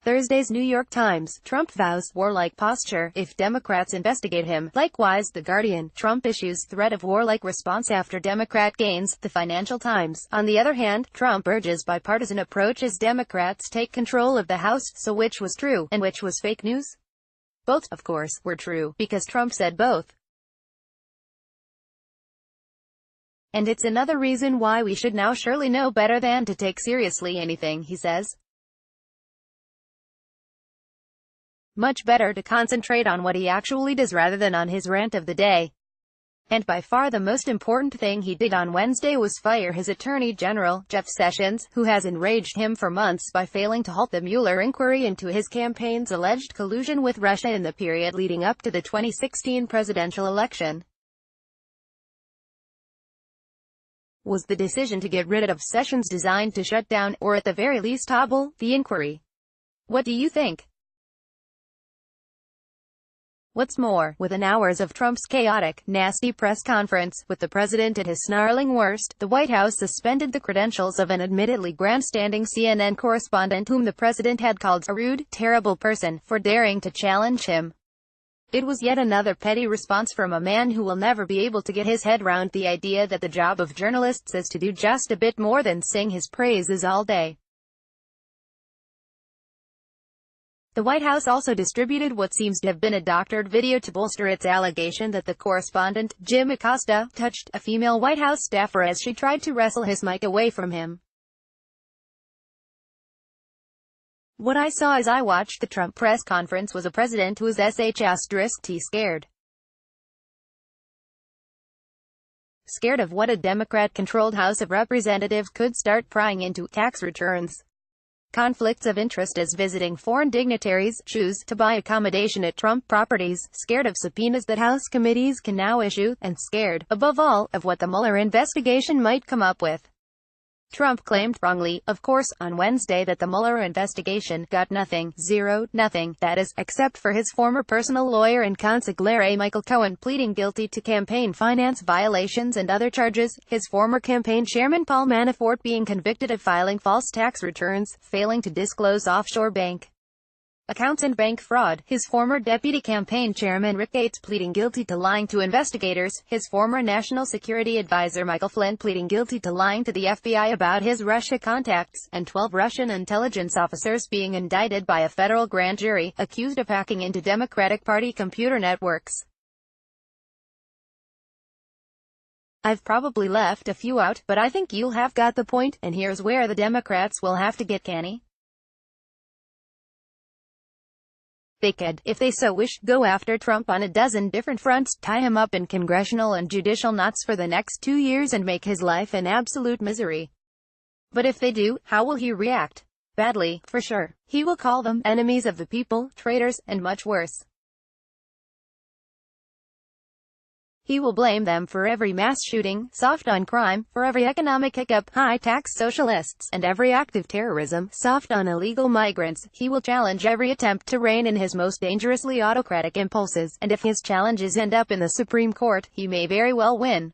Thursday's New York Times, Trump vows warlike posture if Democrats investigate him. Likewise, The Guardian, Trump issues threat of warlike response after Democrat gains. The Financial Times. On the other hand, Trump urges bipartisan approach as Democrats take control of the House. So which was true, and which was fake news? Both, of course, were true, because Trump said both. And it's another reason why we should now surely know better than to take seriously anything he says. Much better to concentrate on what he actually does rather than on his rant of the day. And by far the most important thing he did on Wednesday was fire his Attorney General, Jeff Sessions, who has enraged him for months by failing to halt the Mueller inquiry into his campaign's alleged collusion with Russia in the period leading up to the 2016 presidential election. Was the decision to get rid of Sessions designed to shut down, or at the very least hobble, the inquiry? What do you think? What's more, within hours of Trump's chaotic, nasty press conference, with the president at his snarling worst, the White House suspended the credentials of an admittedly grandstanding CNN correspondent whom the president had called a rude, terrible person, for daring to challenge him. It was yet another petty response from a man who will never be able to get his head round the idea that the job of journalists is to do just a bit more than sing his praises all day. The White House also distributed what seems to have been a doctored video to bolster its allegation that the correspondent, Jim Acosta, touched a female White House staffer as she tried to wrestle his mic away from him. What I saw as I watched the Trump press conference was a president who was sh*t scared. Scared of what a Democrat-controlled House of Representatives could start prying into: tax returns, conflicts of interest as visiting foreign dignitaries choose to buy accommodation at Trump properties, scared of subpoenas that House committees can now issue, and scared, above all, of what the Mueller investigation might come up with. Trump claimed, wrongly, of course, on Wednesday that the Mueller investigation got nothing, nothing, that is, except for his former personal lawyer and consigliere Michael Cohen pleading guilty to campaign finance violations and other charges, his former campaign chairman Paul Manafort being convicted of filing false tax returns, failing to disclose offshore bank accounts and bank fraud, his former deputy campaign chairman Rick Gates pleading guilty to lying to investigators, his former national security advisor Michael Flynn pleading guilty to lying to the FBI about his Russia contacts, and 12 Russian intelligence officers being indicted by a federal grand jury, accused of hacking into Democratic Party computer networks. I've probably left a few out, but I think you'll have got the point, and here's where the Democrats will have to get canny. They could, if they so wish, go after Trump on a dozen different fronts, tie him up in congressional and judicial knots for the next 2 years and make his life an absolute misery. But if they do, how will he react? Badly, for sure. He will call them enemies of the people, traitors, and much worse. He will blame them for every mass shooting, soft on crime, for every economic hiccup, high-tax socialists, and every act of terrorism, soft on illegal migrants. He will challenge every attempt to rein in his most dangerously autocratic impulses, and if his challenges end up in the Supreme Court, he may very well win.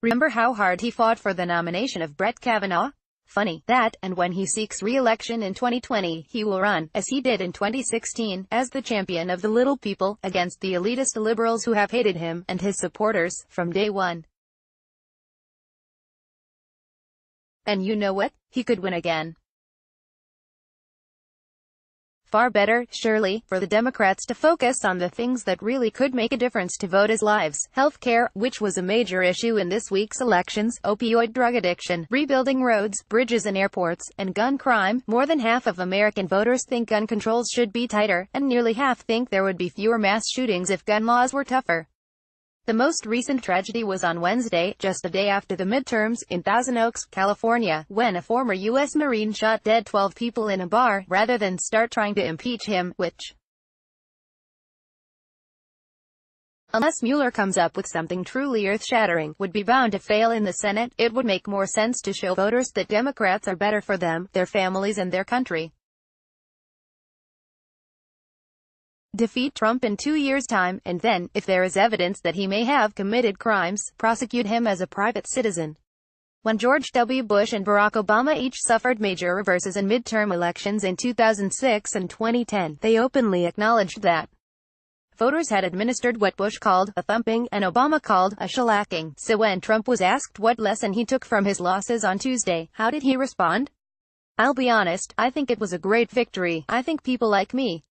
Remember how hard he fought for the nomination of Brett Kavanaugh? Funny, that, and when he seeks re-election in 2020, he will run, as he did in 2016, as the champion of the little people, against the elitist liberals who have hated him, and his supporters, from day one. And you know what? He could win again. Far better, surely, for the Democrats to focus on the things that really could make a difference to voters' lives: health care, which was a major issue in this week's elections, opioid drug addiction, rebuilding roads, bridges and airports, and gun crime. More than half of American voters think gun controls should be tighter, and nearly half think there would be fewer mass shootings if gun laws were tougher. The most recent tragedy was on Wednesday, just a day after the midterms, in Thousand Oaks, California, when a former U.S. Marine shot dead 12 people in a bar, rather than start trying to impeach him, which, unless Mueller comes up with something truly earth-shattering, would be bound to fail in the Senate. It would make more sense to show voters that Democrats are better for them, their families and their country. defeat Trump in 2 years' time, and then, if there is evidence that he may have committed crimes, prosecute him as a private citizen. When George W. Bush and Barack Obama each suffered major reverses in midterm elections in 2006 and 2010, they openly acknowledged that voters had administered what Bush called a thumping, and Obama called a shellacking. So when Trump was asked what lesson he took from his losses on Tuesday, how did he respond? "I'll be honest, I think it was a great victory. I think people like me